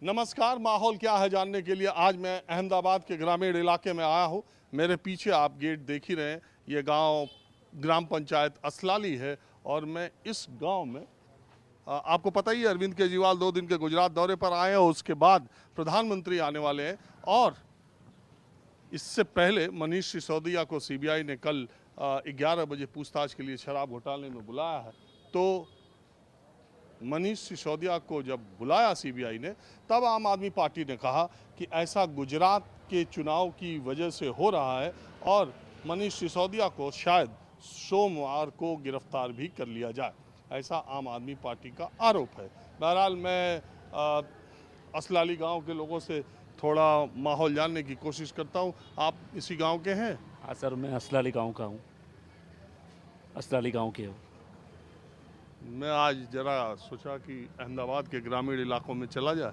नमस्कार। माहौल क्या है जानने के लिए आज मैं अहमदाबाद के ग्रामीण इलाके में आया हूँ। मेरे पीछे आप गेट देख ही रहे हैं। ये गांव ग्राम पंचायत असलाली है और मैं इस गांव में आपको पता ही है अरविंद केजरीवाल 2 दिन के गुजरात दौरे पर आए हैं। उसके बाद प्रधानमंत्री आने वाले हैं और इससे पहले मनीष सिसोदिया को सीबीआई ने कल 11 बजे पूछताछ के लिए शराब घोटाले में बुलाया है। तो मनीष सिसोदिया को जब बुलाया सीबीआई ने, तब आम आदमी पार्टी ने कहा कि ऐसा गुजरात के चुनाव की वजह से हो रहा है और मनीष सिसोदिया को शायद सोमवार को गिरफ्तार भी कर लिया जाए, ऐसा आम आदमी पार्टी का आरोप है। बहरहाल मैं असलाली गांव के लोगों से थोड़ा माहौल जानने की कोशिश करता हूं। आप इसी गांव के हैं? हाँ सर, मैं असलाली गांव का हूँ। असलाली गांव के हूँ। मैं आज ज़रा सोचा कि अहमदाबाद के ग्रामीण इलाकों में चला जाए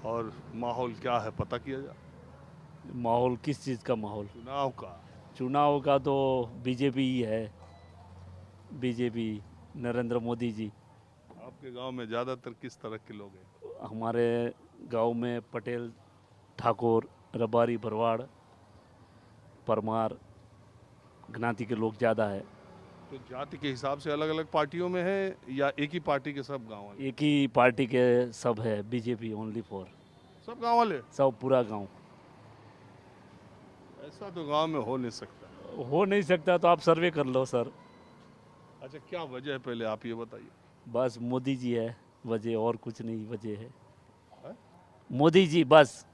और माहौल क्या है पता किया जाए। माहौल किस चीज़ का माहौल? चुनाव का। चुनाव का तो बीजेपी ही है। बीजेपी, नरेंद्र मोदी जी। आपके गांव में ज़्यादातर किस तरह के लोग हैं? हमारे गांव में पटेल, ठाकुर, रबारी, भरवाड़, परमार ज्ञाति के लोग ज़्यादा है। तो जाति के हिसाब से अलग अलग पार्टियों में है या एक ही पार्टी के सब गांव वाले? एक ही पार्टी के सब है, बीजेपी ओनली फॉर। सब गांव वाले? सब पूरा गांव। ऐसा तो गांव में हो नहीं सकता। हो नहीं सकता तो आप सर्वे कर लो सर। अच्छा, क्या वजह है पहले आप ये बताइए। बस मोदी जी है वजह, और कुछ नहीं वजह है। हैं? मोदी जी बस।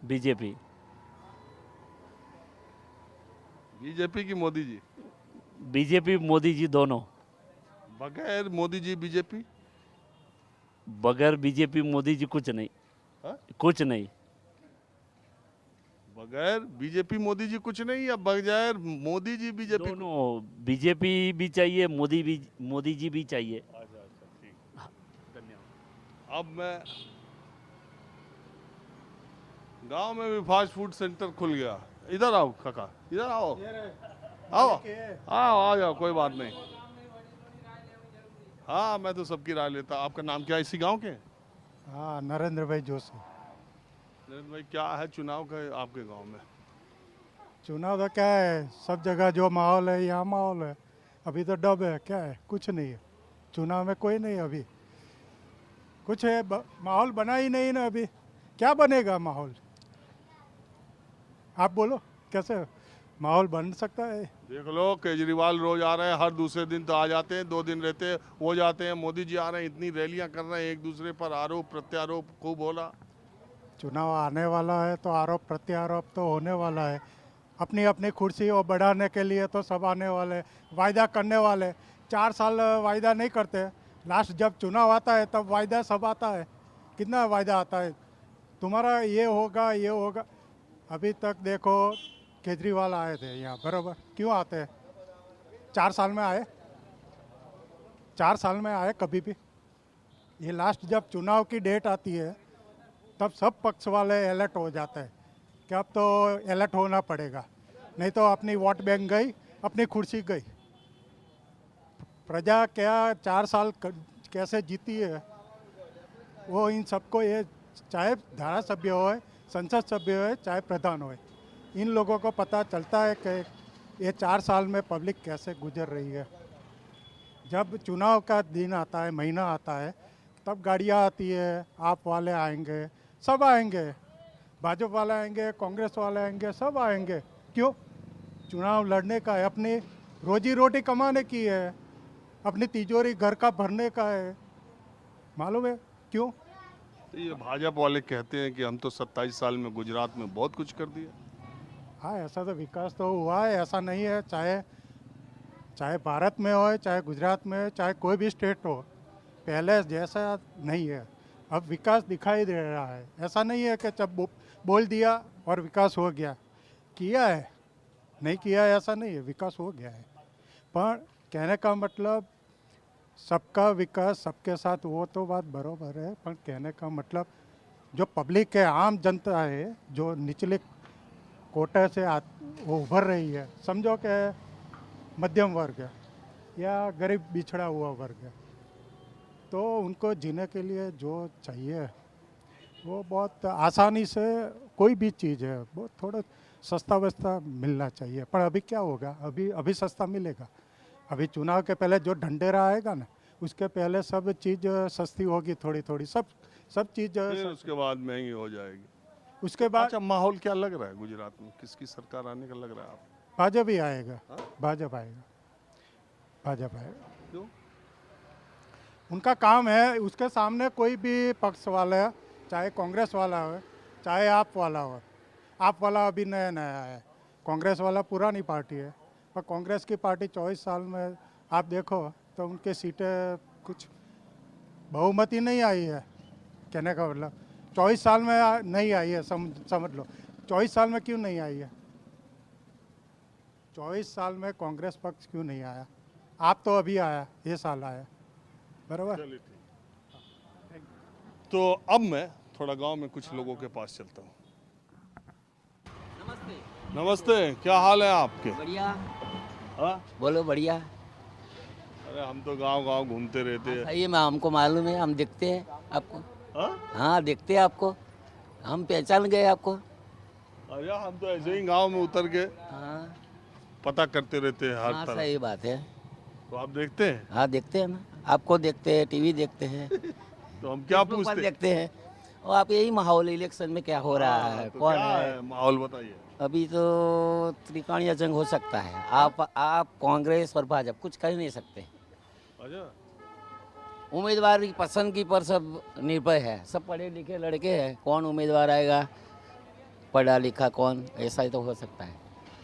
बीजेपी। बीजेपी की मोदी जी? बीजेपी मोदी जी दोनों। बगैर मोदी जी बीजेपी? बगैर बीजेपी मोदी जी कुछ नहीं। हैं? कुछ नहीं। बगैर बीजेपी मोदी जी कुछ नहीं या बगैर मोदी जी बीजेपी? दोनों, बीजेपी भी चाहिए, मोदी जी भी चाहिए। अच्छा अच्छा, ठीक। धन्यवाद। अब मैं गांव में भी फास्ट फूड सेंटर खुल गया। इधर आओ काका, इधर आओ। आओ आओ, आ जाओ, कोई बात नहीं। हाँ, मैं तो सबकी राय लेता। आपका नाम क्या है? इसी गांव के? हाँ, नरेंद्र भाई जोशी। नरेंद्र भाई, क्या है चुनाव का आपके गांव में? चुनाव तो क्या है, सब जगह जो माहौल है यहाँ माहौल है। अभी तो डब है, क्या है, कुछ नहीं है। चुनाव में कोई नहीं अभी कुछ है, माहौल बना ही नहीं ना अभी। क्या बनेगा माहौल? आप बोलो, कैसे माहौल बन सकता है? देख लो, केजरीवाल रोज आ रहे हैं, हर दूसरे दिन तो आ जाते हैं, 2 दिन रहते हैं, वो जाते हैं। मोदी जी आ रहे हैं, इतनी रैलियां कर रहे हैं, एक दूसरे पर आरोप प्रत्यारोप खूब हो रहा। चुनाव आने वाला है तो आरोप प्रत्यारोप तो होने वाला है। अपनी अपनी कुर्सी और बढ़ाने के लिए तो सब आने वाले, वायदा करने वाले। 4 साल वायदा नहीं करते, लास्ट जब चुनाव आता है तब वायदा सब आता है। कितना वायदा आता है, तुम्हारा ये होगा ये होगा। अभी तक देखो, केजरीवाल आए थे यहाँ बराबर, क्यों आते हैं? 4 साल में आए? 4 साल में आए कभी भी? ये लास्ट जब चुनाव की डेट आती है तब सब पक्ष वाले अलर्ट हो जाते हैं कि अब तो अलर्ट होना पड़ेगा, नहीं तो अपनी वोट बैंक गई, अपनी कुर्सी गई। प्रजा क्या 4 साल कैसे जीती है वो इन सबको, ये चाहे धारासभ्य हो, संसद सभ्य हो, चाहे प्रधान हो, इन लोगों को पता चलता है कि ये 4 साल में पब्लिक कैसे गुजर रही है। जब चुनाव का दिन आता है, महीना आता है, तब गाड़ियाँ आती है, आप वाले आएंगे, सब आएंगे, भाजपा वाले आएंगे, कांग्रेस वाले आएंगे, सब आएंगे। क्यों? चुनाव लड़ने का है, अपनी रोजी रोटी कमाने की है, अपनी तिजोरी घर का भरने का है। मालूम है क्यों? तो ये भाजपा वाले कहते हैं कि हम तो 27 साल में गुजरात में बहुत कुछ कर दिया। हाँ, ऐसा तो विकास तो हुआ है, ऐसा नहीं है। चाहे चाहे भारत में हो, चाहे गुजरात में हो, चाहे कोई भी स्टेट हो, पहले जैसा नहीं है। अब विकास दिखाई दे रहा है। ऐसा नहीं है कि जब बोल दिया और विकास हो गया। किया है, नहीं किया है ऐसा नहीं है, विकास हो गया है। पर कहने का मतलब सबका विकास सबके साथ, वो तो बात बरोबर है, पर कहने का मतलब जो पब्लिक है, आम जनता है, जो निचले कोटे से वो उभर रही है, समझो कि मध्यम वर्ग है या गरीब बिछड़ा हुआ वर्ग है, तो उनको जीने के लिए जो चाहिए वो बहुत आसानी से कोई भी चीज़ है वो थोड़ा सस्ता वस्ता मिलना चाहिए, पर अभी क्या होगा, अभी सस्ता मिलेगा। अभी चुनाव के पहले जो ढंढेरा आएगा ना, उसके पहले सब चीज़ सस्ती होगी, थोड़ी थोड़ी सब चीज़ फिर उसके बाद महंगी हो जाएगी। उसके बाद अच्छा, माहौल क्या लग रहा है गुजरात में, किसकी सरकार आने का लग रहा है आपको? भाजपा ही आएगा। हाँ? भाजपा आएगा। क्यों? उनका काम है, उसके सामने कोई भी पक्ष वाला है, चाहे कांग्रेस वाला हो चाहे आप वाला हो। आप वाला अभी नया नया है, कांग्रेस वाला पुरानी पार्टी है, पर कांग्रेस की पार्टी 24 साल में आप देखो तो उनके सीटें कुछ बहुमति नहीं आई है। कहने का मतलब 24 साल में नहीं आई है, समझ लो 24 साल में क्यों नहीं आई है, 24 साल में कांग्रेस पक्ष क्यों नहीं आया। आप तो अभी आया, ये साल आया, बराबर। चलिए ठीक। तो अब मैं थोड़ा गांव में कुछ लोगों के पास चलता हूँ। नमस्ते। नमस्ते, क्या हाल है आपके? बढ़िया। हाँ? बोलो बढ़िया। अरे हम तो गांव गांव घूमते रहते हैं। सही है, मैं हमको मालूम है, हम देखते हैं आपको। हाँ? हाँ देखते हैं आपको, हम पहचान गए आपको। अरे हम तो ऐसे ही गांव में उतर के हाँ पता करते रहते हैं हर हाँ तरफ। सही बात है। तो आप देखते हैं? हाँ देखते हैं ना, आपको देखते हैं, टीवी देखते हैं, तो हम क्या फेसबुक पर पूछते हैं? देखते हैं। और आप यही माहौल इलेक्शन में क्या हो रहा है, तो कौन क्या है? माहौल बताइए। अभी तो त्रिकोणीय जंग हो सकता है। आप कांग्रेस और भाजपा कुछ कर ही नहीं सकते। अच्छा, उम्मीदवार की पसंद की पर सब निर्भर है। सब पढ़े लिखे लड़के हैं, कौन उम्मीदवार आएगा, पढ़ा लिखा कौन, ऐसा ही तो हो सकता है।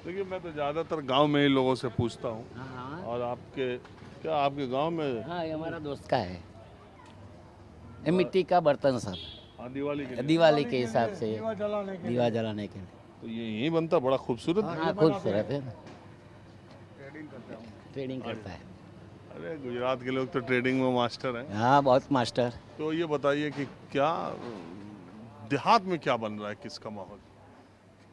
देखिए मैं तो ज़्यादातर गांव में ही लोगों से पूछता हूँ। हाँ और आपके गांव में हाँ, ये हमारा दोस्त का है, ये मिट्टी का बर्तन सब, दिवाली के लिए दिवाली के हिसाब से, दीवा जलाने के लिए। तो ये यहीं बनता, बड़ा खूबसूरत। हाँ खूबसूरत है ना, ट्रेडिंग करता है। अरे गुजरात के लोग तो ट्रेडिंग में मास्टर हैं। हाँ बहुत मास्टर। तो ये बताइए कि क्या देहात में क्या बन रहा है, किसका माहौल?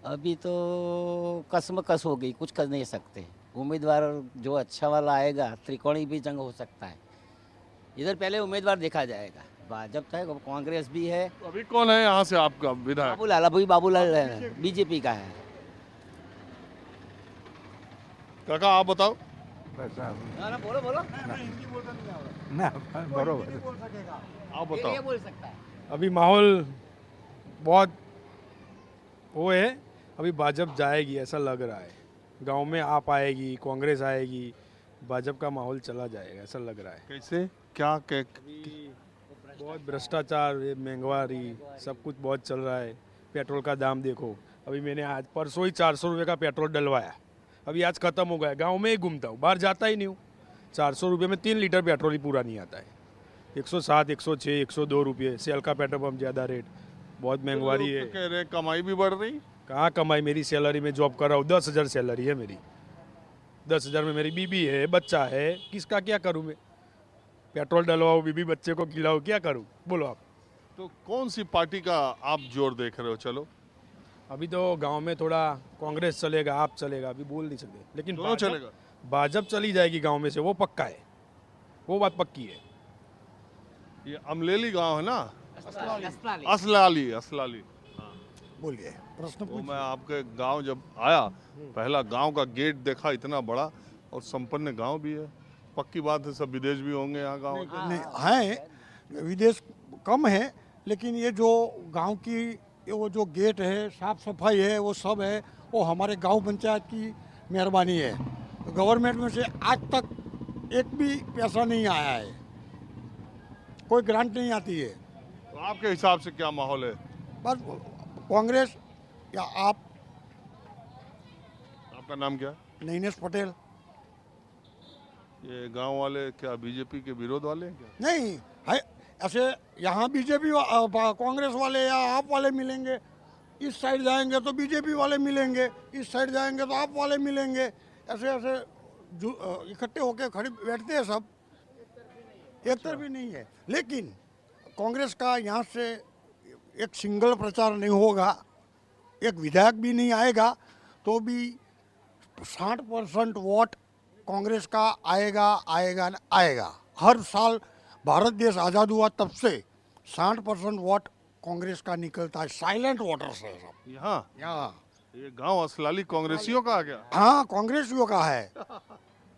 अभी तो कसमकस हो गई, कुछ कर नहीं सकते। उम्मीदवार जो अच्छा वाला आएगा, त्रिकोणी भी जंग हो सकता है। इधर पहले उम्मीदवार देखा जाएगा, भाजपा है, कांग्रेस भी है। तो अभी कौन है यहाँ से आपका विधायक? बाबूलाल, अभी बाबूलाल बीजेपी का है। काका आप बताओ। ना बोलो बोलो, आप बताओ। ये बोल सकता है। अभी माहौल बहुत वो है, अभी भाजपा जाएगी ऐसा लग रहा है। गांव में आप आएगी, कांग्रेस आएगी, भाजपा का माहौल चला जाएगा ऐसा लग रहा है। कैसे, क्या बहुत भ्रष्टाचार, ये महंगाई, सब कुछ बहुत चल रहा है। पेट्रोल का दाम देखो, अभी मैंने आज परसों ही 400 रुपये का पेट्रोल डलवाया, अभी आज ख़त्म हो गया। गांव में ही घूमता हूँ, बाहर जाता ही नहीं हूँ। 400 रुपये में 3 लीटर पेट्रोल ही पूरा नहीं आता है। 107, 106, 102 रुपये सेल का पेट्रोल पंप ज़्यादा रेट, बहुत महंगाई है। कह रहे कमाई भी बढ़ रही। कहाँ कमाई, मेरी सैलरी में जॉब कर रहा हूँ, 10,000 सैलरी है मेरी। 10,000 में मेरी बीबी है, बच्चा है, किसका क्या करूँ मैं? पेट्रोल डलवाओ, बीबी बच्चे को खिलाओ, क्या करूँ बोलो आप? तो कौन सी पार्टी का आप जोर देख रहे हो? चलो अभी तो गांव में थोड़ा कांग्रेस चलेगा, आप चलेगा, अभी बोल नहीं सकते, लेकिन दोनों चलेगा। भाजपा चली जाएगी गांव में से, वो पक्का है, वो बात पक्की है। ये अमलेली गांव है ना? असलाली। असलाली, असलाली। बोलिए प्रश्न तो मैं आपके गांव जब आया, पहला गांव का गेट देखा, इतना बड़ा और संपन्न गांव भी है। पक्की बात है, सब विदेश भी होंगे यहाँ गांव के। नहीं हैं, विदेश कम है, लेकिन ये जो गांव की वो जो गेट है, साफ सफाई है, वो सब है, वो हमारे गांव पंचायत की मेहरबानी है। गवर्नमेंट में से आज तक एक भी पैसा नहीं आया है, कोई ग्रांट नहीं आती है। तो आपके हिसाब से क्या माहौल है? बस कांग्रेस या आप, आपका नाम क्या है? नैनेश पटेल। ये गांव वाले क्या बीजेपी के विरोध वाले हैं क्या? नहीं है, ऐसे यहाँ बीजेपी कांग्रेस वाले या आप वाले मिलेंगे, इस साइड जाएंगे तो बीजेपी वाले मिलेंगे, इस साइड जाएंगे तो आप वाले मिलेंगे, ऐसे ऐसे इकट्ठे होके खड़े बैठते हैं सब, एक तरफ भी नहीं है। लेकिन कांग्रेस का यहाँ से एक सिंगल प्रचार नहीं होगा, एक विधायक भी नहीं आएगा, तो भी 60% वोट कांग्रेस का आएगा आएगा आएगा। हर साल भारत देश आज़ाद हुआ तब से 60% वोट कांग्रेस का निकलता है, साइलेंट वोटर्स है सब यहाँ यहाँ। ये गांव असलाली कांग्रेसियों का आ गया, हाँ, कांग्रेसियों का है।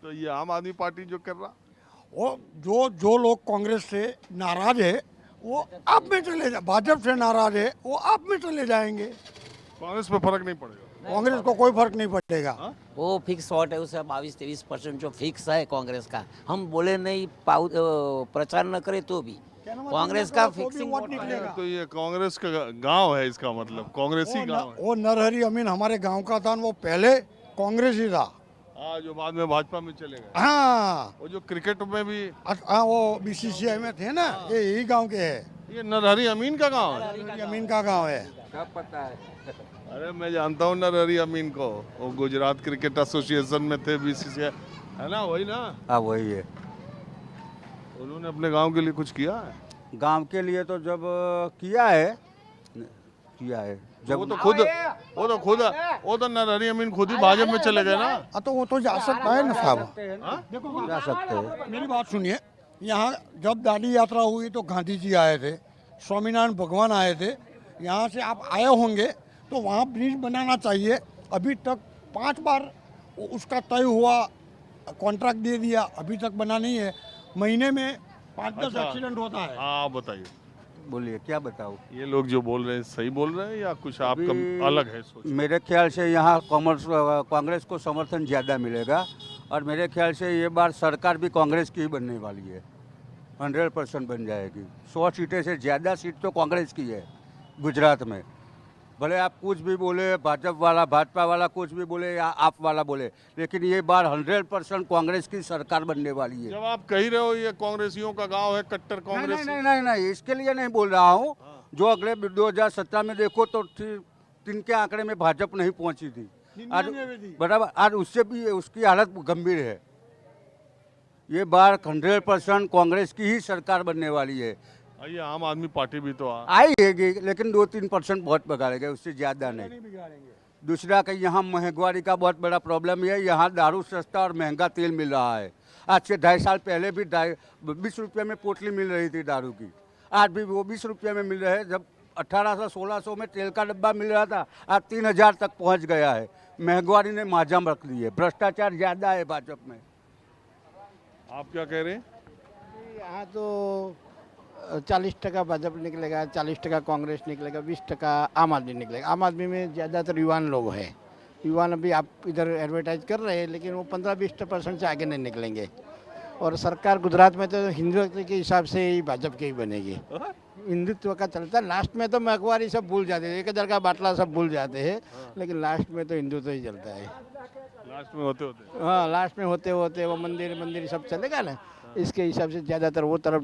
तो ये आम आदमी पार्टी जो कर रहा, वो जो जो लोग कांग्रेस से नाराज है वो आप में चले जा, भाजपा से नाराज है वो आप में चले जाएंगे। कांग्रेस पे फर्क नहीं पड़ेगा। कांग्रेस को कोई फर्क नहीं पड़ेगा। वो फिक्स वोट है, उसे 22-23% जो फिक्स है कांग्रेस का, हम बोले नहीं प्रचार न करे तो भी कांग्रेस का फिक्सिंग वोट निकलेगा। तो ये कांग्रेस का गांव है, इसका मतलब कांग्रेसी गांव है। वो नरहरी अमीन हमारे गांव का था, वो पहले कांग्रेस ही था। हाँ, जो बाद में भाजपा में चले गए। हाँ, वो जो क्रिकेट में भी हाँ, वो बीसीसीआई में थे ना, ये यही गांव के है, ये नरहरी अमीन का गांव है। नरहरी अमीन का गांव है। अरे मैं जानता हूँ नरहरी अमीन को, वो गुजरात क्रिकेट एसोसिएशन में थे, बीसीसीआई है ना, वही ना। हाँ वही है। उन्होंने अपने गांव के लिए कुछ किया है? गांव के लिए तो जब किया है जब वो तो नरहरी अमीन खुद ही भाजपा में चले गए ना। हाँ, तो वो तो जा सकता है ना साहब। जा सकते हैं। मेरी बात सुनिए, यहाँ जब दांडी यात्रा हुई तो गांधी जी आए थे, स्वामीनारायण भगवान आए थे, यहाँ से आप आए होंगे तो वहाँ ब्रिज बनाना चाहिए। अभी तक 5 बार उसका तय हुआ, कॉन्ट्रैक्ट दे दिया, अभी तक बना नहीं है। महीने में 5-10 अच्छा। एक्सीडेंट होता है। हाँ बताइए, बोलिए क्या बताऊँ। ये लोग जो बोल रहे हैं सही बोल रहे हैं या कुछ आपका अभी अलग है सोच? मेरे ख्याल से यहाँ कांग्रेस को समर्थन ज़्यादा मिलेगा और मेरे ख्याल से ये बार सरकार भी कांग्रेस की ही बनने वाली है, 100% बन जाएगी। 100 सीटें से ज़्यादा सीट तो कांग्रेस की है गुजरात में। भले आप कुछ भी बोले, भाजपा वाला कुछ भी बोले या आप वाला बोले, लेकिन ये बार 100% कांग्रेस की सरकार बनने वाली है। जब आप कह रहे हो ये कांग्रेसियों का गांव है, कट्टर कांग्रेस, नहीं, इसके लिए नहीं बोल रहा हूँ। जो अगले 2017 में देखो तो 3 के आंकड़े में भाजपा नहीं पहुंची थी, आज बराबर, आज उससे भी उसकी हालत गंभीर है। ये बार 100% कांग्रेस की ही सरकार बनने वाली है। ये आम आदमी पार्टी भी तो आई है लेकिन 2-3% बहुत बिगाड़ेगा, उससे ज़्यादा नहीं। दूसरा कि यहाँ महंगाई का बहुत बड़ा प्रॉब्लम है। यहाँ दारू सस्ता और महंगा तेल मिल रहा है। आज से 2.5 साल पहले भी 20 रुपये में पोटली मिल रही थी दारू की, आज भी वो 20 रुपये में मिल रहे हैं। जब 1800-1600 में तेल का डब्बा मिल रहा था, आज 3000 तक पहुँच गया है। महंगाई ने माजम रख ली है, भ्रष्टाचार ज़्यादा है भाजपा में। आप क्या कह रहे हैं? यहाँ तो 40% भाजपा निकलेगा, 40% कांग्रेस निकलेगा, 20% आम आदमी निकलेगा। आम आदमी में ज़्यादातर युवान लोग हैं। युवान अभी आप इधर एडवर्टाइज कर रहे हैं, लेकिन वो 15-20% से आगे नहीं निकलेंगे। और सरकार गुजरात में तो हिंदुत्व के हिसाब से ही भाजपा की ही बनेगी। हिंदुत्व का चलता है, लास्ट में तो महकवारी सब भूल जाते हैं, 1000 का बाटला सब भूल जाते हैं, लेकिन लास्ट में तो हिंदुत्व ही चलता है। लास्ट में होते हाँ, लास्ट में होते होते वो मंदिर सब चलेगा ना, इसके हिसाब से ज़्यादातर वो तरफ।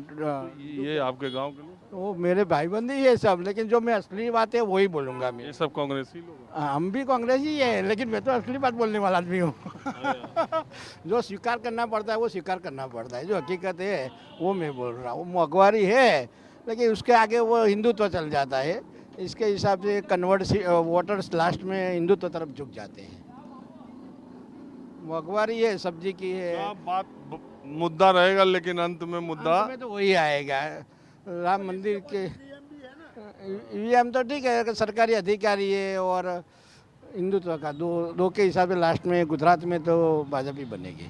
ये आपके गांव के लोग, वो मेरे भाई बंदी है सब, लेकिन जो मैं असली बात है वही बोलूँगा मैं। ये सब कांग्रेसी लोग हैं। हम भी कांग्रेस ही है, लेकिन मैं तो असली बात बोलने वाला आदमी हूँ। जो स्वीकार करना पड़ता है वो स्वीकार करना पड़ता है, जो हकीकत है वो मैं बोल रहा हूँ। महंगाई है, लेकिन उसके आगे वो हिंदुत्व चल जाता है। इसके हिसाब से वोटर्स लास्ट में हिंदुत्व तरफ झुक जाते हैं। महंगाई है, सब्जी की है, बात मुद्दा रहेगा, लेकिन अंत में मुद्दा अंत में तो वही आएगा। राम मंदिर के ईवीएम तो ठीक है, सरकारी अधिकारी है, और हिंदुत्व का दो के हिसाब से लास्ट में गुजरात में तो भाजपा ही बनेगी।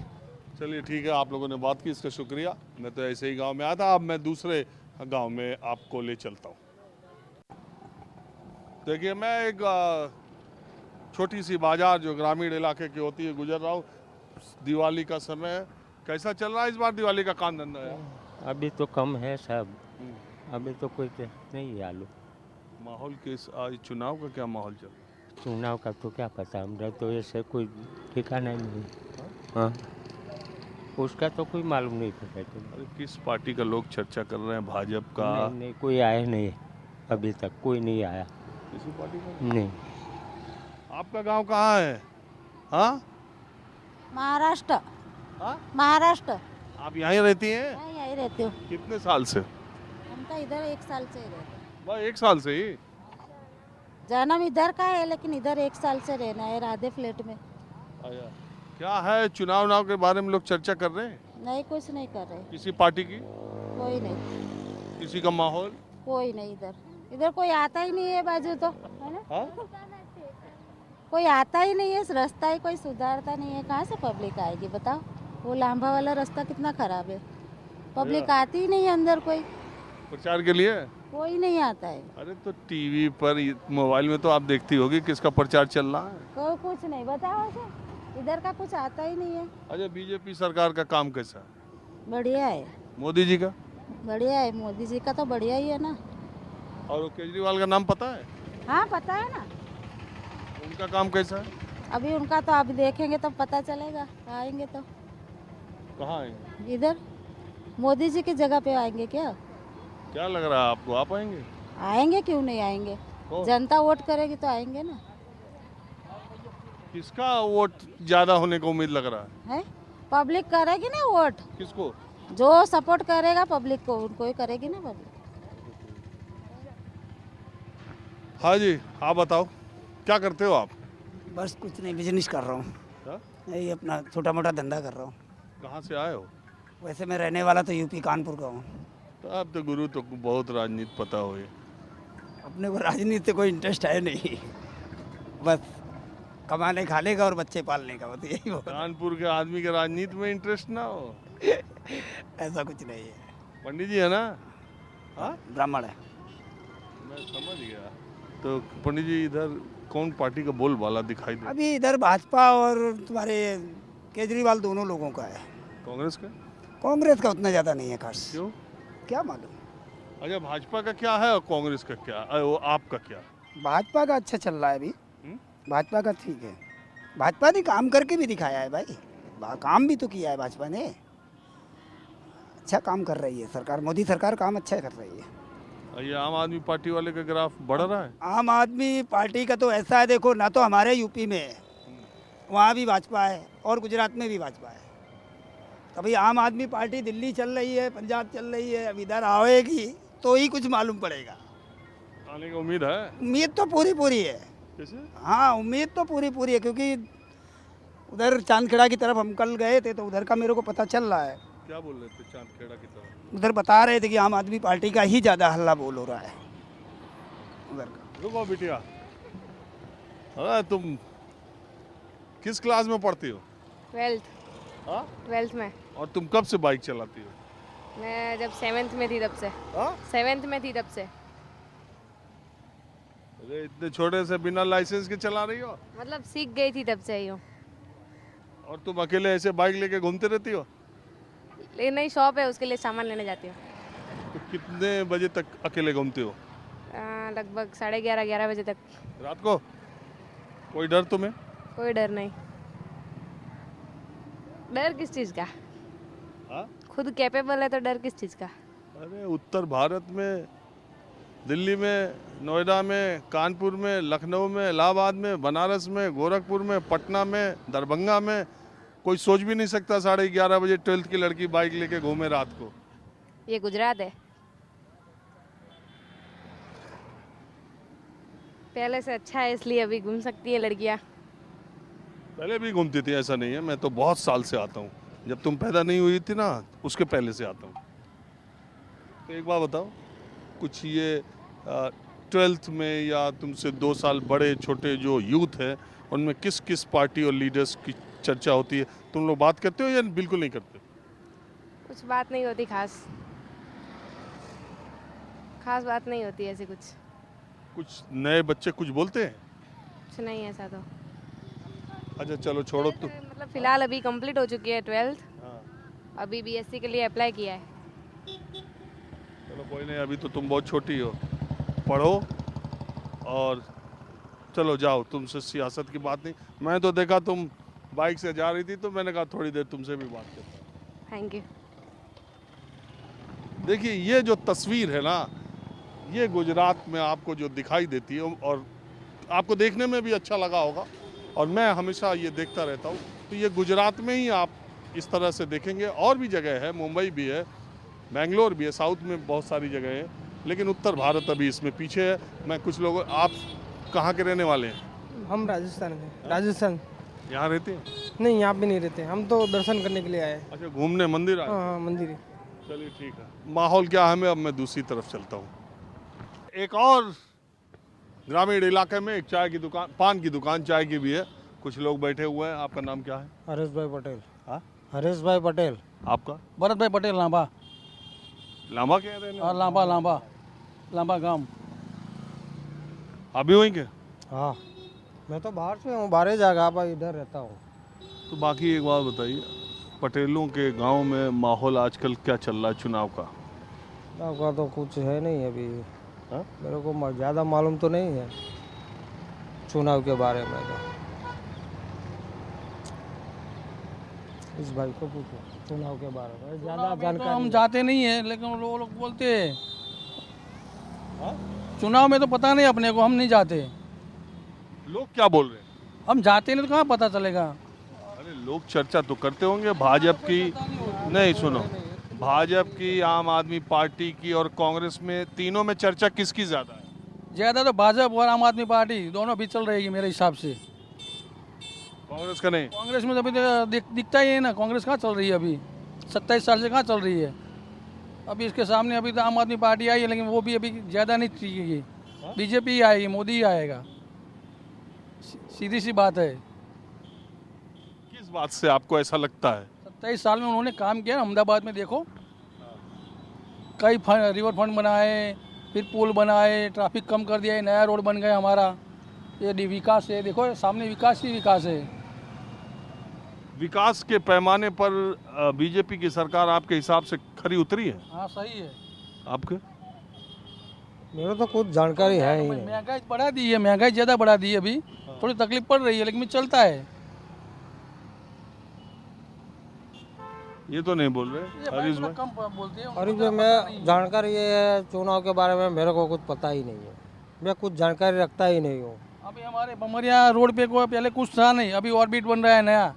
चलिए ठीक है, आप लोगों ने बात की, इसका शुक्रिया। मैं तो ऐसे ही गांव में आया था, अब मैं दूसरे गांव में आपको ले चलता हूँ। देखिए, मैं एक छोटी सी बाजार जो ग्रामीण इलाके की होती है गुजर रहा हूँ। दिवाली का समय है, कैसा चल रहा है इस बार दिवाली का काम धंधा है? अभी तो कम है सब, अभी तो कोई नहीं है आलू। माहौल किस, आज चुनाव का क्या माहौल चल रहा है? चुनाव का तो क्या पता, हमरा तो ऐसे कोई ठिकाना नहीं। हाँ, उसका तो कोई मालूम नहीं पता। अरे किस पार्टी का लोग चर्चा कर रहे हैं? भाजपा का? नहीं, कोई आया नहीं, अभी तक कोई नहीं आया। किसी पार्टी का नहीं। आपका गांव कहाँ है? हाँ, महाराष्ट्र। हाँ? महाराष्ट्र। आप यहीं रहती हैं? मैं यहीं रहती हूँ। कितने साल से? हम तो इधर 1 साल से ही रहते हैं। बस 1 साल से ही? जन्म इधर का है, लेकिन इधर 1 साल से रहना है, राधे फ्लैट में। अच्छा। क्या है, चुनाव के बारे में लोग चर्चा कर रहे हैं? नहीं, कुछ नहीं कर रहे। किसी पार्टी की? कोई नहीं, किसी का माहौल? कोई नहीं इधर। इधर कोई आता ही नहीं है बाजू तो, है ना? हाँ? कोई आता ही नहीं है, इस रास्ता ही कोई सुधारता नहीं है, कहाँ से पब्लिक आएगी बताओ? वो लांबा वाला रास्ता कितना खराब है, पब्लिक आती ही नहीं है अंदर, कोई प्रचार के लिए? कोई नहीं आता है, अरे तो टीवी पर मोबाइल में तो आप देखती होगी किसका प्रचार चल रहा है। कोई कुछ नहीं, बताओ ऐसे इधर का कुछ आता ही नहीं है। अच्छा, बीजेपी सरकार का काम कैसा है? बढ़िया है, मोदी जी का? बढ़िया है, मोदी जी का तो बढ़िया ही है ना। और वो केजरीवाल का नाम पता है? हाँ पता है ना, उनका काम कैसा है? अभी उनका तो अभी देखेंगे तो पता चलेगा, आएंगे तो कहाँ आएंगे? इधर मोदी जी की जगह पे आएंगे क्या? क्या लग रहा है आपको, आप आएंगे? आएंगे, क्यों नहीं आएंगे? कौन? जनता वोट करेगी तो आएंगे ना। किसका वोट ज्यादा होने का उम्मीद लग रहा है? है पब्लिक करेगी ना वोट, किसको? जो सपोर्ट करेगा पब्लिक को उनको ही करेगी ना पब्लिक। हाँ जी, आप बताओ क्या करते हो आप? बस कुछ नहीं, बिजनेस कर रहा हूँ। हाँ? यही अपना छोटा मोटा धंधा कर रहा हूँ। कहाँ से आए हो? वैसे मैं रहने वाला तो यूपी कानपुर का हूँ। तो आप तो गुरु तो बहुत राजनीति पता हो ये। अपने को राजनीति से कोई इंटरेस्ट है नहीं, बस कमाने खाने का और बच्चे पालने का, बस यही वो। कानपुर के आदमी के राजनीति में इंटरेस्ट ना हो? ऐसा कुछ नहीं है। पंडित जी है ना? हाँ, ब्राह्मण है। मैं समझ गया। तो पंडित जी इधर कौन पार्टी का बोलबाला दिखाई दे? अभी इधर भाजपा और तुम्हारे केजरीवाल दोनों लोगों का है। कांग्रेस का? कांग्रेस का उतना ज़्यादा नहीं है खास। क्यों? क्या मालूम। अच्छा, भाजपा का क्या है और कांग्रेस का क्या? वो आपका क्या? भाजपा का अच्छा चल रहा है अभी। हम्म? भाजपा का ठीक है। भाजपा ने काम करके भी दिखाया है भाई, काम भी तो किया है भाजपा ने। अच्छा काम कर रही है सरकार, मोदी सरकार काम अच्छा कर रही है। और ये आम आदमी पार्टी वाले का ग्राफ बढ़ रहा है? आम आदमी पार्टी का तो ऐसा है, देखो ना, तो हमारे यूपी में है, वहाँ भी भाजपा है और गुजरात में भी भाजपा है। अभी आम आदमी पार्टी दिल्ली चल रही है, पंजाब चल रही है, अब इधर आएगी तो ही कुछ मालूम पड़ेगा। आने की उम्मीद है? उम्मीद तो पूरी पूरी है। कैसे? हाँ, उम्मीद तो पूरी पूरी है, क्योंकि उधर चांदखेड़ा की तरफ हम कल गए थे तो उधर का मेरे को पता चल रहा है। क्या बोल रहे थे चांदखेड़ा की तरफ? उधर बता रहे थे कि आम आदमी पार्टी का ही ज़्यादा हल्ला बोल हो रहा है उधर का। रुको बिटिया, हाँ तुम किस क्लास में पढ़ती हो? 12th। हाँ? 12th में। और तुम कब से बाइक चलाती हो? मैं जब 7th में थी तब से। हाँ? 7th में थी तब से। अरे इतने छोटे से बिना लाइसेंस के चला रही हो? मतलब सीख गई थी तब से ही हूँ। और तुम अकेले ऐसे बाइक लेके घूमते रहती हो? लेकिन नई शॉप है, उसके लिए सामान लेने जाती हूँ। तो कितने बजे तक अकेले घूमते हो? लगभग 11:30 11 बजे तक। रात को? कोई डर तुम्हें? कोई डर नहीं। डर किस चीज़ का? हाँ? खुद कैपेबल है तो डर किस चीज़ का? अरे उत्तर भारत में, दिल्ली में, नोएडा में, कानपुर में, लखनऊ में, इलाहाबाद में, बनारस में, गोरखपुर में, पटना में, दरभंगा में कोई सोच भी नहीं सकता 11:30 बजे 12th की लड़की बाइक लेके घूमे रात को। ये गुजरात है। पहले से अच्छा है इसलिए अभी घूम सकती है लड़कियाँ। पहले भी घूमती थी, ऐसा नहीं है। मैं तो बहुत साल से आता हूँ, जब तुम पैदा नहीं हुई थी ना उसके पहले से आता हूँ। तो एक बात बताओ, कुछ ये 12th में या तुमसे 2 साल बड़े छोटे जो यूथ है उनमें किस किस पार्टी और लीडर्स की चर्चा होती है? तुम लोग बात करते हो या बिल्कुल नहीं करते? कुछ बात नहीं होती खास बात नहीं होती ऐसी कुछ कुछ नए बच्चे कुछ बोलते हैं? कुछ नहीं ऐसा तो। अच्छा चलो छोड़ो तो। मतलब फिलहाल अभी कंप्लीट हो चुकी है 12th। हाँ। अभी बीएससी के लिए अप्लाई किया है। चलो कोई नहीं, अभी तो तुम बहुत छोटी हो, पढ़ो और चलो जाओ, तुमसे सियासत की बात नहीं। मैं तो देखा तुम बाइक से जा रही थी तो मैंने कहा थोड़ी देर तुमसे भी बात करता हूँ। Thank you. देखिए ये जो तस्वीर है ना, ये गुजरात में आपको जो दिखाई देती है और आपको देखने में भी अच्छा लगा होगा और मैं हमेशा ये देखता रहता हूँ, तो ये गुजरात में ही आप इस तरह से देखेंगे। और भी जगह है, मुंबई भी है, बेंगलोर भी है, साउथ में बहुत सारी जगह है, लेकिन उत्तर भारत अभी इसमें पीछे है। मैं कुछ लोग, आप कहाँ के रहने वाले हैं? हम राजस्थान के। राजस्थान। यहाँ रहते हैं? नहीं, यहाँ पे नहीं रहते, हम तो दर्शन करने के लिए आए। अच्छा, घूमने मंदिर आए? हाँ, मंदिर है। चलिए ठीक है। माहौल क्या है, अब मैं दूसरी तरफ चलता हूँ। एक और ग्रामीण इलाके में एक चाय की दुकान, पान की दुकान चाय की भी है, कुछ लोग बैठे हुए हैं। आपका नाम क्या है? हरीश भाई पटेल। हाँ? हरीश भाई पटेल। आपका? भरत भाई पटेल लांबा। लांबा कह रहे हैं? लांबा लांबा लांबा गांव। अभी वहीं के? हाँ, मैं तो बाहर से हूँ, बाहर जगह आप इधर रहता हूँ। तो बाकी एक बात बताइए, पटेलों के गांव में माहौल आजकल क्या चल रहा है चुनाव का? आपका तो कुछ है नहीं अभी। हाँ? मेरे को ज़्यादा मालूम तो नहीं है चुनाव के बारे में। तो इस भाई को पूछो चुनाव के बारे में, ज़्यादा जानकारी। हम जाते नहीं है, लेकिन वो लोग बोलते हैं चुनाव में तो पता नहीं अपने को, हम नहीं जाते। लोग क्या बोल रहे हैं? हम जाते नहीं तो कहाँ पता चलेगा। अरे लोग चर्चा तो करते होंगे भाजपा की, नहीं सुनो, भाजपा की, आम आदमी पार्टी की और कांग्रेस में, तीनों में चर्चा किसकी ज्यादा है? ज़्यादा तो भाजपा और आम आदमी पार्टी दोनों भी चल रहेगी मेरे हिसाब से। कांग्रेस का नहीं? कांग्रेस में तो अभी दिखता ही है ना, कांग्रेस कहाँ चल रही है अभी, 27 साल से कहाँ चल रही है। अभी इसके सामने अभी तो आम आदमी पार्टी आई है, लेकिन वो भी अभी ज़्यादा नहीं टिकेगी। बीजेपी ही आएगी, मोदी ही आएगा, सीधी सी बात है। किस बात से आपको ऐसा लगता है? 27 साल में उन्होंने काम किया। अहमदाबाद में देखो, कई रिवर फ्रंट बनाए, फिर पुल बनाए, ट्रैफिक कम कर दिया, नया रोड बन गया हमारा। ये विकास है, देखो सामने विकास ही विकास है। विकास के पैमाने पर बीजेपी की सरकार आपके हिसाब से खरी उतरी है? हाँ सही है। आपके? मेरे तो कुछ जानकारी है ही नहीं। महंगाई बढ़ा दी है, महंगाई ज़्यादा बढ़ा दी है, अभी थोड़ी तकलीफ पड़ रही है, लेकिन चलता है। ये तो नहीं बोल रहे हरीश भाई? कम बोलते हैं। और जो मैं जानकारी ये है चुनाव के बारे में, मेरे को कुछ पता ही नहीं है, मैं कुछ जानकारी रखता ही नहीं हूँ। अभी हमारे बमरिया रोड पे को पहले कुछ था नहीं, अभी ऑर्बिट बन रहा है, नया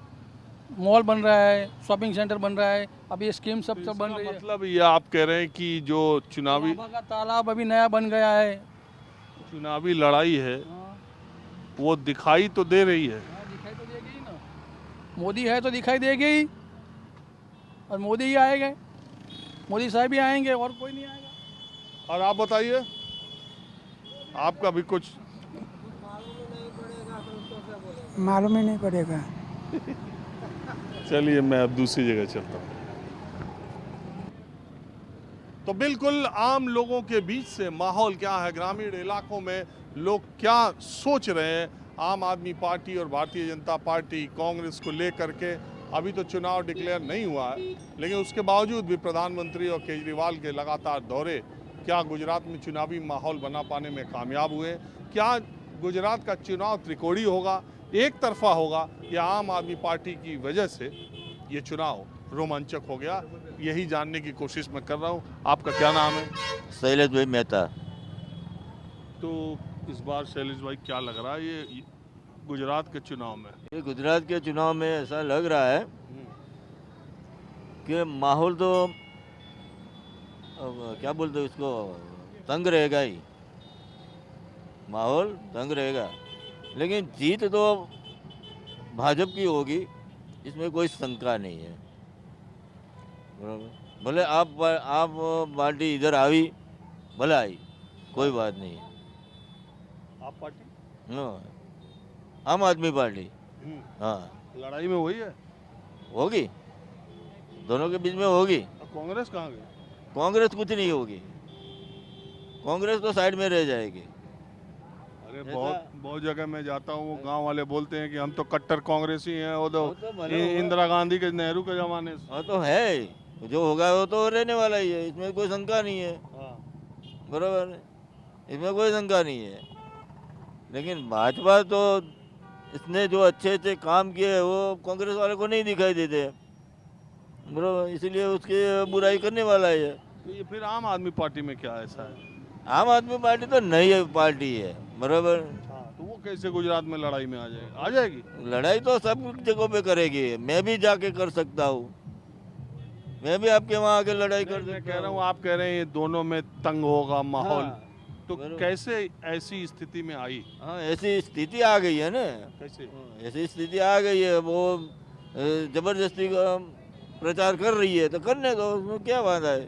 मॉल बन रहा है, शॉपिंग सेंटर बन रहा है, अभी स्कीम सब बन रही है। मतलब ये आप कह रहे हैं कि जो चुनावी का तालाब अभी नया बन गया है। चुनावी लड़ाई है वो दिखाई तो दे रही है। दिखाई तो देगी ही ना, मोदी है तो दिखाई देगी ही, और मोदी ही आएंगे, मोदी साहब ही आएंगे, और कोई नहीं आएगा। और आप बताइए, आपका भी कुछ मालूम ही नहीं पड़ेगा। चलिए मैं अब दूसरी जगह चलता हूँ। तो बिल्कुल आम लोगों के बीच से माहौल क्या है, ग्रामीण इलाकों में लोग क्या सोच रहे हैं आम आदमी पार्टी और भारतीय जनता पार्टी कांग्रेस को लेकर के। अभी तो चुनाव डिक्लेयर नहीं हुआ है, लेकिन उसके बावजूद भी प्रधानमंत्री और केजरीवाल के लगातार दौरे क्या गुजरात में चुनावी माहौल बना पाने में कामयाब हुए? क्या गुजरात का चुनाव त्रिकोणीय होगा, एक तरफा होगा, या आम आदमी पार्टी की वजह से ये चुनाव रोमांचक हो गया? यही जानने की कोशिश मैं कर रहा हूँ। आपका क्या नाम है? शैलेश भाई मेहता। तो इस बार शैलेश भाई क्या लग रहा है ये गुजरात के चुनाव में? ये गुजरात के चुनाव में ऐसा लग रहा है कि माहौल तो क्या बोलते हैं उसको, तंग रहेगा ही, माहौल तंग रहेगा, लेकिन जीत तो भाजपा की होगी, इसमें कोई शंका नहीं है। बराबर, भले आप पार्टी इधर आई, भले आई, कोई बात नहीं है। आप पार्टी? हाँ, आम आदमी पार्टी। हाँ, लड़ाई में वही है, होगी, दोनों के बीच में होगी। कांग्रेस कहाँ गई? कांग्रेस कुछ नहीं होगी, कांग्रेस तो साइड में रह जाएगी। अरे बहुत जगह मैं जाता हूँ, वो गांव वाले बोलते हैं कि हम तो कट्टर कांग्रेसी हैं, वो तो इंदिरा गांधी के, नेहरू के जमाने से। हाँ तो है, जो होगा वो तो रहने वाला ही है, इसमें कोई शंका नहीं है। बराबर, इसमें कोई शंका नहीं है। लेकिन भाजपा तो इसने जो अच्छे अच्छे काम किए वो कांग्रेस वाले को नहीं दिखाई देते, बराबर, इसलिए उसकी बुराई करने वाला है। तो ये फिर आम आदमी पार्टी में क्या ऐसा है? आम आदमी पार्टी तो नई पार्टी है, बराबर, तो वो कैसे गुजरात में लड़ाई में आ जाएगी? लड़ाई तो सब जगहों पे करेगी, मैं भी जाके कर सकता हूँ, मैं भी आपके वहाँ आके लड़ाई कर सकता हूँ। कह रहा हूँ, आप कह रहे हैं ये दोनों में तंग होगा माहौल। हाँ, तो कैसे ऐसी स्थिति में आई? हाँ, ऐसी स्थिति आ गई है ना। कैसे ऐसी स्थिति आ गई है, वो जबरदस्ती का प्रचार कर रही है तो करने दो, उसमें क्या बात है,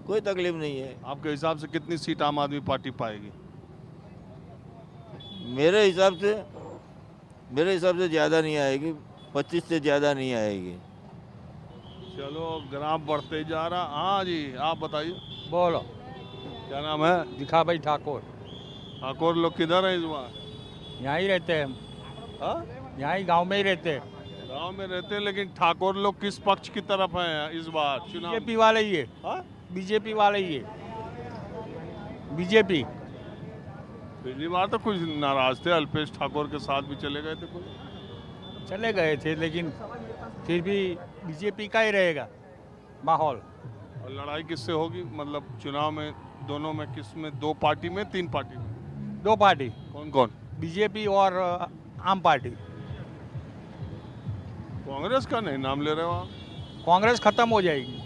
कोई तकलीफ नहीं है। आपके हिसाब से कितनी सीट आम आदमी पार्टी पाएगी? मेरे हिसाब से ज़्यादा नहीं आएगी, 25 से ज़्यादा नहीं आएगी। चलो ग्राम बढ़ते जा रहा। हाँ जी, आप बताइए, बोलो। क्या नाम है? दिखा भाई ठाकुर। ठाकुर लोग किधर है इस बार? यहाँ ही रहते हैं हम। हाँ? यहाँ ही गांव में ही रहते हैं। गांव में रहते हैं, लेकिन ठाकुर लोग किस पक्ष की तरफ हैं इस बार चुनाव? बीजेपी वाले ही है। हाँ? बीजेपी वाले ही है। बीजेपी। पिछली बार तो कुछ नाराज थे, अल्पेश ठाकुर के साथ भी चले गए थे कुछ। चले गए थे, लेकिन फिर भी बीजेपी का ही रहेगा माहौल। और लड़ाई किससे होगी, मतलब चुनाव में दोनों में, किस में? 2 पार्टी में, 3 पार्टी में? 2 पार्टी। कौन कौन? बीजेपी और आम पार्टी। कांग्रेस का नहीं नाम ले रहे हो आप? कांग्रेस खत्म हो जाएगी,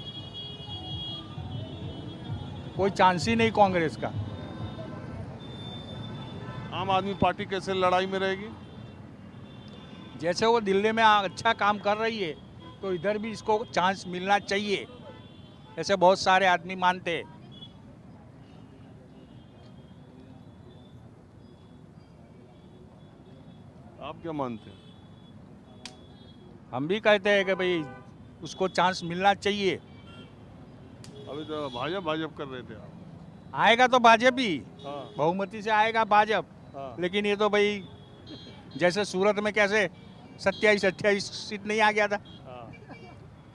कोई चांस ही नहीं कांग्रेस का। आम आदमी पार्टी कैसे लड़ाई में रहेगी? जैसे वो दिल्ली में अच्छा काम कर रही है, तो इधर भी इसको चांस मिलना चाहिए, ऐसे बहुत सारे आदमी मानते हैं। आप क्या मानते हैं? हम भी कहते हैं कि भाई उसको चांस मिलना चाहिए। अभी तो भाजपा कर रहे थे आप। आएगा तो भाजपा ही, हाँ। बहुमती से आएगा भाजपा। हाँ। लेकिन ये तो भाई जैसे सूरत में कैसे 27-28 सीट नहीं आ गया था,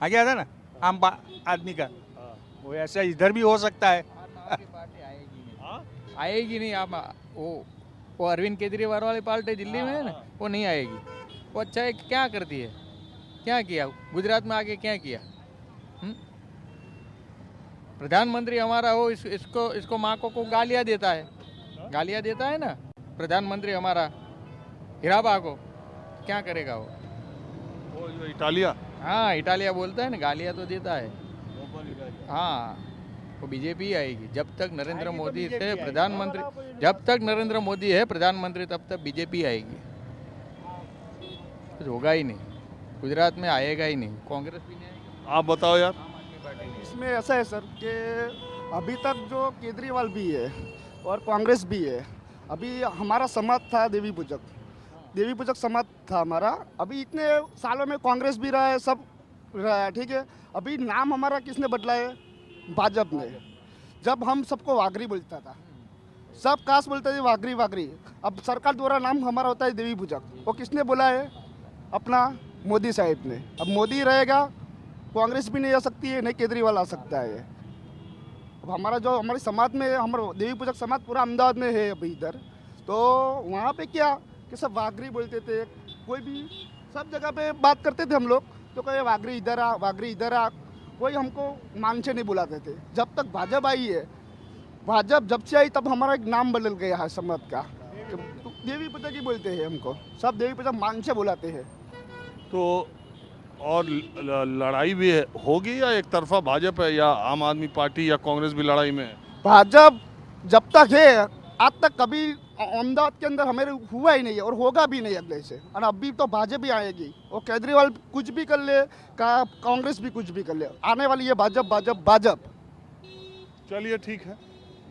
आ गया था ना आम आदमी का, वो ऐसा इधर भी हो सकता है। आएगी नहीं। आप वो अरविंद केजरीवाल वाली पार्टी दिल्ली में है ना, वो नहीं आएगी। वो अच्छा है, क्या करती है, क्या किया गुजरात में आके, क्या किया? प्रधानमंत्री हमारा हो, इसको माँ को गालियाँ देता है ना प्रधानमंत्री हमारा हिराबा को, क्या करेगा वो जो इटालिया? हाँ, इटालिया बोलता है ना, गालियाँ तो देता है। हाँ, वो बीजेपी ही आएगी। जब तक नरेंद्र मोदी से प्रधानमंत्री, जब तक नरेंद्र मोदी है प्रधानमंत्री, तब तक बीजेपी आएगी। कुछ होगा ही नहीं, गुजरात में आएगा ही नहीं, कांग्रेस भी नहीं आएगी। आप बताओ यार। इसमें ऐसा है सर कि अभी तक जो केजरीवाल भी है और कांग्रेस भी है, अभी हमारा समाज था देवी पूजक समाज था हमारा। अभी इतने सालों में कांग्रेस भी रहा है, सब रहा है, ठीक है। अभी नाम हमारा किसने बदला है? भाजपा ने। जब हम सबको वागरी बोलता था, सब कास्ट बोलते थे वागरी। अब सरकार द्वारा नाम हमारा होता है देवी पूजक। वो किसने बोला है? अपना मोदी साहब ने। अब मोदी रहेगा, कांग्रेस भी नहीं आ सकती है, नहीं केजरीवाल आ सकता है। अब हमारा जो हमारे समाज में, हमारा देवी पूजक समाज पूरा अहमदाबाद में है अभी इधर, तो वहाँ पे क्या कि सब वागरी बोलते थे। कोई भी सब जगह पे बात करते थे हम लोग, तो कहे वागरी इधर आ। कोई हमको मान से नहीं बुलाते थे। जब तक भाजपा आई है, भाजपा जब से आई तब हमारा एक नाम बदल गया है समाज का। देवी पूजक ही बोलते हैं हमको, सब देवी पूजक मान से बुलाते हैं। तो और लड़ाई भी होगी या एक तरफा भाजपा है, या आम आदमी पार्टी या कांग्रेस भी लड़ाई में है? भाजपा जब तक है, आज तक कभी अहमदाबाद के अंदर हमें हुआ ही नहीं है और होगा भी नहीं अगले से। और अभी तो भाजपा ही आएगी, और केजरीवाल कुछ भी कर ले, कांग्रेस भी कुछ भी कर ले, आने वाली है भाजपा। चलिए ठीक है,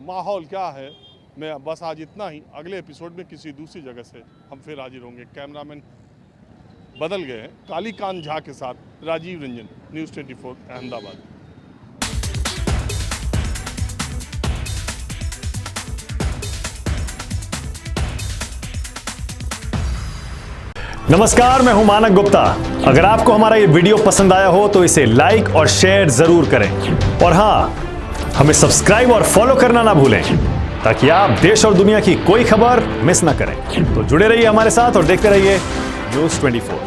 माहौल क्या है, मैं बस आज इतना ही। अगले एपिसोड में किसी दूसरी जगह से हम फिर हाजिर होंगे। कैमरामैन बदल गए हैं, कालीकांत झा के साथ राजीव रंजन, न्यूज़ 24 अहमदाबाद। नमस्कार, मैं हूं मानक गुप्ता। अगर आपको हमारा ये वीडियो पसंद आया हो तो इसे लाइक और शेयर जरूर करें, और हां, हमें सब्सक्राइब और फॉलो करना ना भूलें, ताकि आप देश और दुनिया की कोई खबर मिस ना करें। तो जुड़े रहिए हमारे साथ और देखते रहिए न्यूज़ 24।